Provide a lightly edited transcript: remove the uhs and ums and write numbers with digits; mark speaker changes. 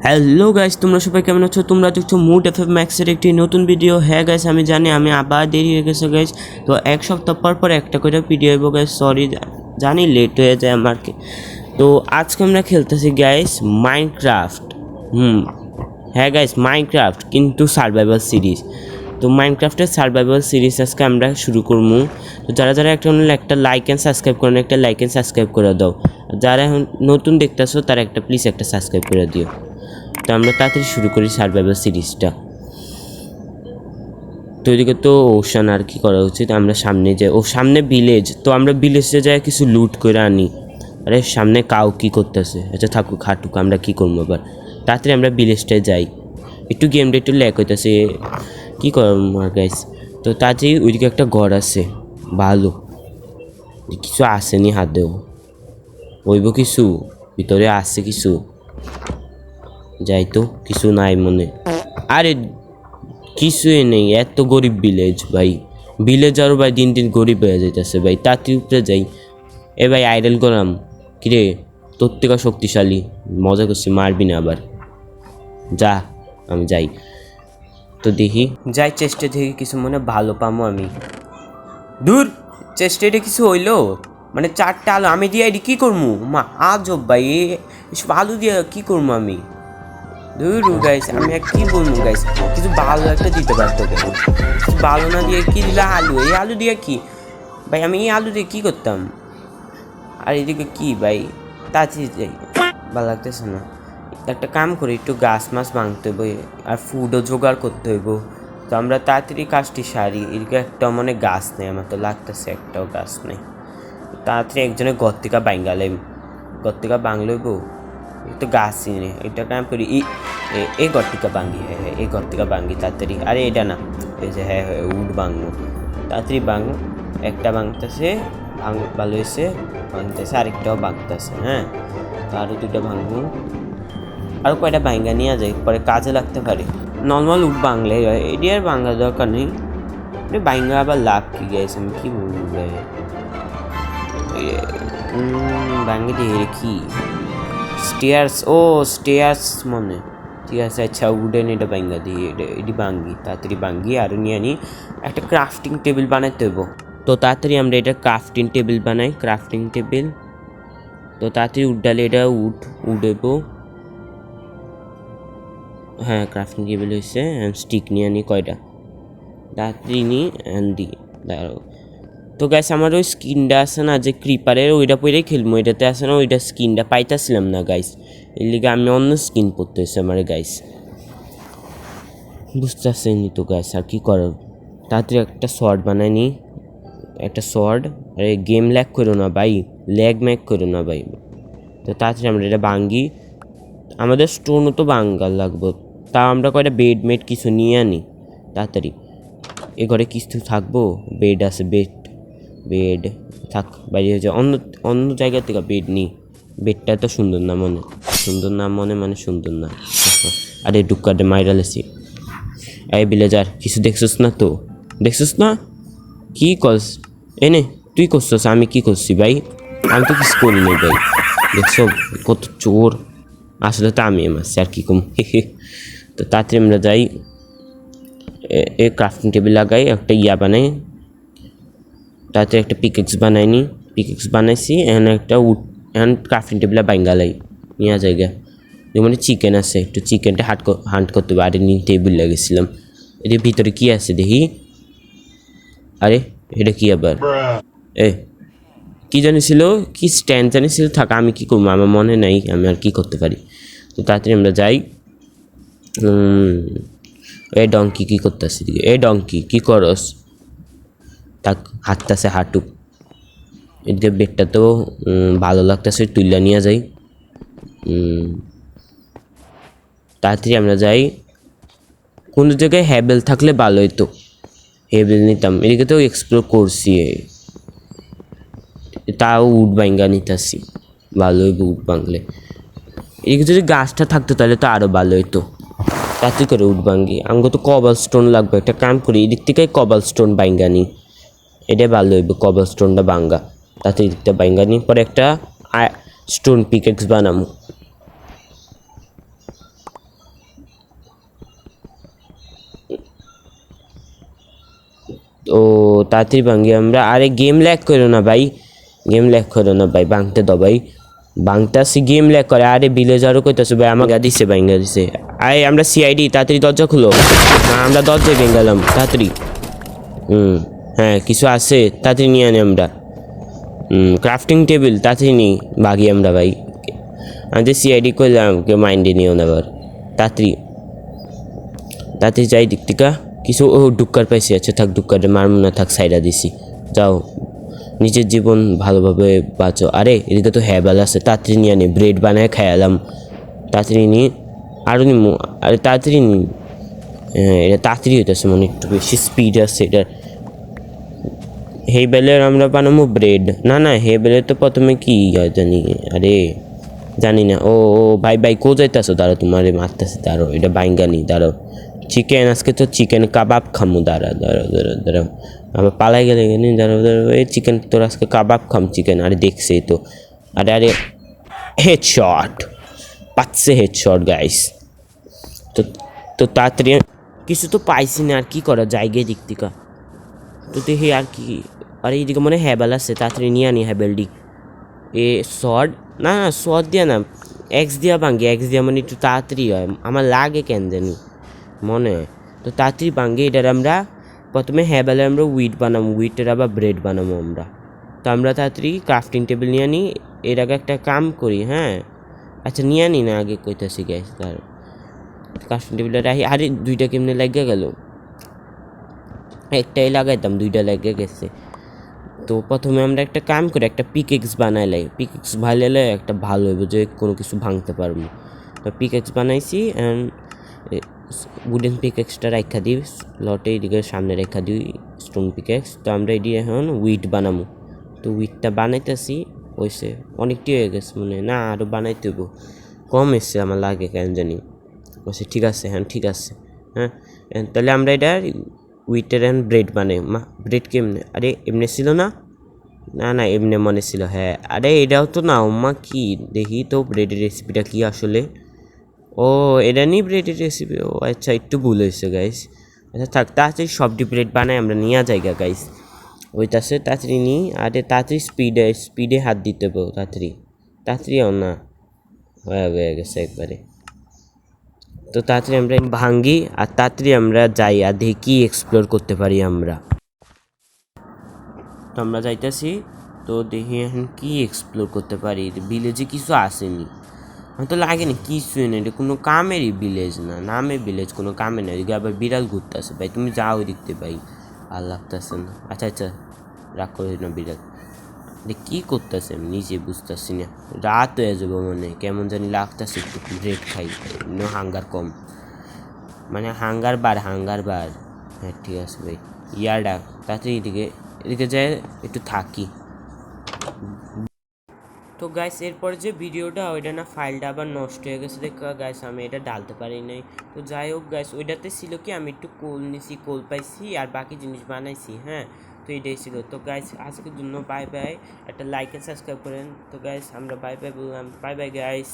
Speaker 1: Hello guys, তোমরা সবাই কেমন আছো? তোমরা দেখছো মুড এফএফ ম্যাক্সের একটি নতুন ভিডিও। হ্যাঁ গাইস, আমি জানি আমি আবার দেরি হয়ে গেছে গাইস। তো এক সপ্তাহ পর একটা করে ভিডিও হইব গাইস। সরি, জানি লেট হয়ে যায় আমার। তো আজকে আমরা খেলতেছি গাইস মাইনক্রাফট। হ্যাঁ গাইস, মাইনক্রাফট কিন্তু সার্ভাইভাল সিরিজ। তো মাইনক্রাফটের সার্ভাইভাল সিরিজ আজকে আমরা শুরু করবো। তো যারা যারা একটা লাইক অ্যান্ড সাবস্ক্রাইব করেন, একটা লাইক অ্যান্ড সাবস্ক্রাইব করে দাও। যারা এখন নতুন দেখতেছো তারা প্লিজ একটা সাবস্ক্রাইব করে দিও। তো আমরা তাড়াতাড়ি শুরু করি সার্ভাইভাল সিরিজটা। তো এদিকে তো ওশান আর কি করা উচিত, আমরা সামনে যাই। সামনে ভিলেজ, তো আমরা ভিলেজে যাই কিছু লুট করে আনি। আরে সামনে কাউ কি করতেছে? আচ্ছা থাকুক, খাটুক, আমরা কি করবো আবার। তাড়াতাড়ি আমরা ভিলেজটায় যাই। একটু গেমটা একটু ল্যাক হইতেছে, কী করবো আর গাইস। তো তাড়াতাড়ি ওইদিকে একটা ঘর আছে ভালো, কিছু আসেনি হাতেও। ওইব কিছু ভিতরে আসছে কিছু, যাই তো কিছু নাই মনে। আরে কিছুই নেই, এত গরিব ভিলেজ ভাই। ভিলেজ আরও ভাই দিন দিন গরিব হয়ে যাইতেছে ভাই। তাতে উপরে যাই। এ ভাই আইডল করাম কিরে, তোর থেকে শক্তিশালী। মজা করছি, মারবি না আবার। যা, আমি যাই। তো দেখি যাই, চেষ্টা দেখি কিছু মনে ভালো পামো আমি। দূর, চেষ্টাটা কিছু হইলো মানে 4টা আলু আমি দিয়ে এটি কী করবো? মা আজব ভাই, এসব আলু দিয়ে কী করবো আমি? দূর গাইস, আমি আর কি বলবো গাইস, কিছু ভালো একটা দিতে পারতো। ভালো না দিয়ে কি দিলে? আলু, এই আলু দিয়ে কি ভাই? আমি এই আলু দিয়ে কী করতাম? আর এদিকে কি ভাই, তাড়াতাড়ি যাই, ভালো লাগতেছে না। একটা কাম করি, একটু গাছ মাছ ভাঙতে হইব আর ফুডও জোগাড় করতে হইব। তো আমরা তাড়াতাড়ি কাজটি সারি। এদিকে একটাও মানে গাছ নেই, আমার তো লাগতেছে একটাও গাছ নেই। তাড়াতাড়ি একজনের গর্তিকা বাঙ্গালাম, গর্তিকা বাংলইব। একটু গাছই নেই, এটা কাম করি। এই গর্তিকা বাঙ্গি, হ্যাঁ হ্যাঁ এই গর্তিকা বাঙ্গি তাড়াতাড়ি। আরে এটা না, এই যে হ্যাঁ হ্যাঁ উড বাংলো, তাড়াতাড়ি বাং। একটা বাংতেছে, ভালো হয়েছে, ভাঙতেছে। আরেকটাও বাংতেছে। হ্যাঁ, তো আরও 2টা ভাঙবো। আরও কয়টা ভাঙ্গা নিয়ে যায়, পরে কাজে লাগতে পারে। নর্মাল উড বাংলে এটি আর বাঙ্গা দরকার নেই। বাঙ্গা আবার লাভ কি গেছে, আমি কি বলবো ভাই। বাঙ্গি দিয়ে কি স্টেয়ার্স? স্টেয়ার্স মনে, ঠিক আছে। আচ্ছা উডেন, এটা বাঙ্গা দিই, এটি বাঙ্গি তাড়াতাড়ি বাঙ্গি। আরও নিয়ে আনি, একটা ক্রাফটিং টেবিল বানাইতে হইব। তো তাড়াতাড়ি আমরা এটা ক্রাফটিং টেবিল বানাই, ক্রাফটিং টেবিল। তো তাড়াতাড়ি উড ডালে, এটা উডেব। হ্যাঁ ক্রাফটিং টেবিল হয়েছে। স্টিক নিয়ে আনি কয়টা, তাড়াতাড়ি নিই দিই, দাঁড়াও। তো গ্যাস আমার ওই স্কিনটা আছে না যে ক্রিপারের, ওইটা পরেই খেলবো। এটাতে আছে না, ওইটা স্কিনটা পাইতেছিলাম না গাইস। এর লিগে আমি অন্য স্কিন পরতে হয়েছে আমার গাইস, বুঝতে পারছেনি তো গাইস। আর কী করার, তাড়াতাড়ি একটা শর্ট বানাই নি, একটা শর্ট। আরে গেম ল্যাগ করো না ভাই, ল্যাগ ম্যাগ করো না ভাই। তো তাড়াতাড়ি আমরা এটা ভাঙ্গি। আমাদের স্টোনও তো ভাঙ্গার লাগবো। তা আমরা কয়টা বেড মেড কিছু নিয়ে আনি তাড়াতাড়ি। এ ঘরে কিছু থাকবো, বেড আছে, বেড থাক, বাইরে হয়ে যায়। অন্য জায়গা থেকে বেড নিই। বেডটা তো সুন্দর না মনে, সুন্দর না মনে মানে সুন্দর না। আরে ডুক্কাটে মাইরালেছি। এই ভিলেজার, কিছু দেখছিস না? তো দেখছিস না কি করস? এনে তুই করছিস, আমি কি করছি ভাই? আমি তো কিছু করি নাই ভাই। দেখছো কত চোর, আসলে তো আমি মারছি, আর কি কম। তো তাড়াতাড়ি আমরা যাই, এ ক্রাফটিং টেবিল লাগাই, একটা বানাই। তাতে একটা পিকেক্স বানাইনি, পিকেক্স বানাইছি। এখানে একটা এখন ক্রাফটিং টেবিলে বাঙ্গালাই নিয়ে জায়গা। যেমন চিকেন আছে, একটু চিকেনটা হান্ট করতে হবে। আরে নিয়ে টেবিল লাগিয়েছিলাম। এর ভিতরে কি আছে দেখি। আরে এটা কি আবার? কি জানিছিল, কি স্ট্যান্ড জানিছিল? থাকা, আমি কি করবো, আমার মনে নাই, আমি আর কি করতে পারি। তো তাড়াতাড়ি আমরা যাই। এই ডঙ্কি কি করতেছি? এই ডঙ্কি কি করস? তাক হাঁটতেছে, হাঁটুক। এদিকে বেডটা তো ভালো লাগতেছে, তুইলা নিয়ে যাই। তাড়াতাড়ি আমরা যাই। কোনো জায়গায় হ্যাবেল থাকলে ভালো হইতো, হ্যাবেল নিতাম। এদিকে তো এক্সপ্লোর করছি, তাও উড বাঙ্গা নিতেছি, ভালো হইব উড বাংলে। এদিকে যদি গাছটা থাকতো তাহলে তো আরও ভালো হইতো। তাতে করে উড বাঙ্গি, আমাকে তো কবাল স্টোন লাগবে। একটা কাম করি, এদিক থেকে কবাল স্টোন বাঙ্গা নিই, এটা ভালো হইব। কবল স্টোনটা বাঙ্গা, তাতে এদিকটা বাঙ্গা নিই, পরে একটা স্টোন পিকেক্স বানাবো। ও তাড়াতাড়ি ভাঙি আমরা। আরে গেম ল্যাগ করো না ভাই, গেম ল্যাগ করো না ভাই, ভাঙতে দাও ভাই, ভাঙতে আসি গেম ল্যাগ করে। আরে ভিলেজারও কইতাছে ভাই আমাকে দিছে, ভাঙা দিছে। আরে আমরা সিআইডি, তাড়াতাড়ি দরজা খুলো না, আমরা দরজায় ভেঙালাম তাড়াতাড়ি। হ্যাঁ কিছু আছে, তাড়াতাড়ি নিয়ে আনি আমরা। ক্রাফটিং টেবিল তাড়াতাড়ি নিই, বাগি আমরা ভাই। আমি যে সিআইডি করলাম, কেউ মাইন্ডে নিও না আবার। তাড়াতাড়ি তাড়াতাড়ি যাই দিক টিকা কিছু। ও ডুক্কার পাইছি, আচ্ছা থাক, ডুক্কারে মারমু না, থাক সাইডা দিছি। যাও নিজের জীবন ভালোভাবে বাঁচো। আরে এদিকে তো হ্যাবেল আছে, তাড়াতাড়ি নিয়ে আনি, ব্রেড বানায় খাইলাম। তাড়াতাড়ি নিই, আরও নিমু। আরে তাড়াতাড়ি নিই, হ্যাঁ এটা তাড়াতাড়ি হইতেছে, মানে একটু বেশি স্পিড আছে এটার। হেবেলের আমরা বানাবো ব্রেড। না না, হেবেলের তো প্রথমে কি জানি, আরে জানি না। ও ও ভাই ভাই কো যাইতেছো, দাঁড়ো তোমার মারতেছে, দাঁড়ো এটা বাইঙ্গানি, দাঁড়ো। চিকেন, আজকে তো চিকেন কাবাব খামু, দাঁড়া দাঁড়ো দাঁড়ো দাঁড়াও, আবার পালাই গেলে গেলি, দাঁড়াও দাঁড়াও, এই চিকেন তোর আজকে কাবাব খাম চিকেন। আরে দেখছে তো, আরে আরে হেডশট পাচ্ছে, হেডশট গাইস। তো তো তাড়াতাড়ি কিছু তো পাইছি না, আর কি করা জায়গায় দিক থেকে তো দেখি আর কি। আরে এইদিকে মনে হয় হ্যাবেল আছে, তাড়াতাড়ি নিয়ে আনি হ্যাবেলডি। এ শর্ট, না না শর্ট দিয়া না, এক্স দিয়া ভাঙ্গি, এক্স দিয়া মানে একটু তাড়াতাড়ি হয়, আমার লাগে কেন জানি মনে হয়। তো তাড়াতাড়ি ভাঙ্গি এটার আমরা প্রথমে হ্যাবেলে আমরা উইট বানাবো, উইটের আবার ব্রেড বানাবো আমরা। তো আমরা তাড়াতাড়ি ক্রাফটিং টেবিল নিয়ে আনি। এর আগে একটা কাম করি, হ্যাঁ আচ্ছা নিয়ে আনি না, আগে কইতাছি গ্যাস তার ক্রাফটিং টেবিলটা রাখি। আরে দুইটা কেমনে লাগিয়ে গেল, একটাই লাগাইতাম, দুইটা লেগে গেছে। তো প্রথমে আমরা একটা কাম করি, একটা পিকেক্স বানাইলাই, পিকেক্স ভাইলে একটা ভালো হইব যে কোনো কিছু ভাঙতে পারবো। তো পিকেক্স বানাইছি, অ্যান্ড উডেন পিকেক্সটা রেখা দিই লটে, এদিকে সামনে রেখা দিই স্টোন পিকেক্স। তো আমরা এটি এখন উইট বানাবো। তো উইটটা বানাইতেছি, হয়েছে অনেকটি হয়ে গেছে মনে না, আরও বানাইতে হইব, কম এসছে আমার লাগে কেন জানি। বলছে ঠিক আছে, হ্যাঁ ঠিক আছে, হ্যাঁ তাহলে আমরা এটা উইটের এখন ব্রেড বানাই। মা ব্রেড কেমনে, আরে এমনি ছিল না, না না এমনি মনে ছিল, হ্যাঁ আরে এটাও তো না মা, কি দেখি তো ব্রেডের রেসিপিটা কি আসলে। ও এটা নিয়ে ব্রেডের রেসিপি, ও আচ্ছা একটু ভুল হয়েছে গাইস। আচ্ছা থাক, তাড়াতাড়ি সবটি ব্রেড বানাই আমরা নিয়ে যাই গাইস, ওইটাছে তাড়াতাড়ি নিই। আরে তাড়াতাড়ি স্পিডে স্পিডে হাত দিতে পারো, তাড়াতাড়ি তাড়াতাড়িও না, হয়ে গেছে একবারে। তো তাড়াতাড়ি আমরা ভাঙ্গি আর তাড়াতাড়ি আমরা যাই আর দেখি কী এক্সপ্লোর করতে পারি আমরা। তো আমরা যাইতেছি, তো দেখি এখন কী এক্সপ্লোর করতে পারি। ভিলেজে কিছু আসেনি, আমার তো লাগেনি কিছুই নেই, এটা কোনো কামেরই ভিলেজ না, নামে ভিলেজ কোনো কামে না। এদিকে আবার বিড়াল ঘুরতেছে ভাই, তুমি যাও দেখতে ভাই, আর লাগতেছে না। আচ্ছা আচ্ছা রাগ করে না বিড়াল, কী করতেছে আমি নিজে বুঝতেছি না। রাত হয়ে যাবো মানে কেমন জানি লাগতেছে, একটু ব্রেড খাই, হাঙ্গার কম, মানে হাঙ্গার বার হ্যাঁ ঠিক আছে ভাই, ইয়ারডা তাড়াতাড়ি এদিকে এদিকে যায় একটু থাকি। তো গাইস এরপর যে ভিডিওটা ওইটা না ফাইলটা আবার নষ্ট হয়ে গেছে, দেখ গাইস আমি এটা ডালতে পারি নাই। তো যাই হোক গাইস, ওইটাতে ছিল কি আমি একটু কোল নিছি, কোল পাইছি আর বাকি জিনিস বানাইছি, হ্যাঁ তো এটাই ছিল। তো গাইস আজকের জন্য বাই বাই, একটা লাইক এন্ড সাবস্ক্রাইব করেন। তো গাইস আমরা বাই বাই বললাম, বাই বাই গাইস।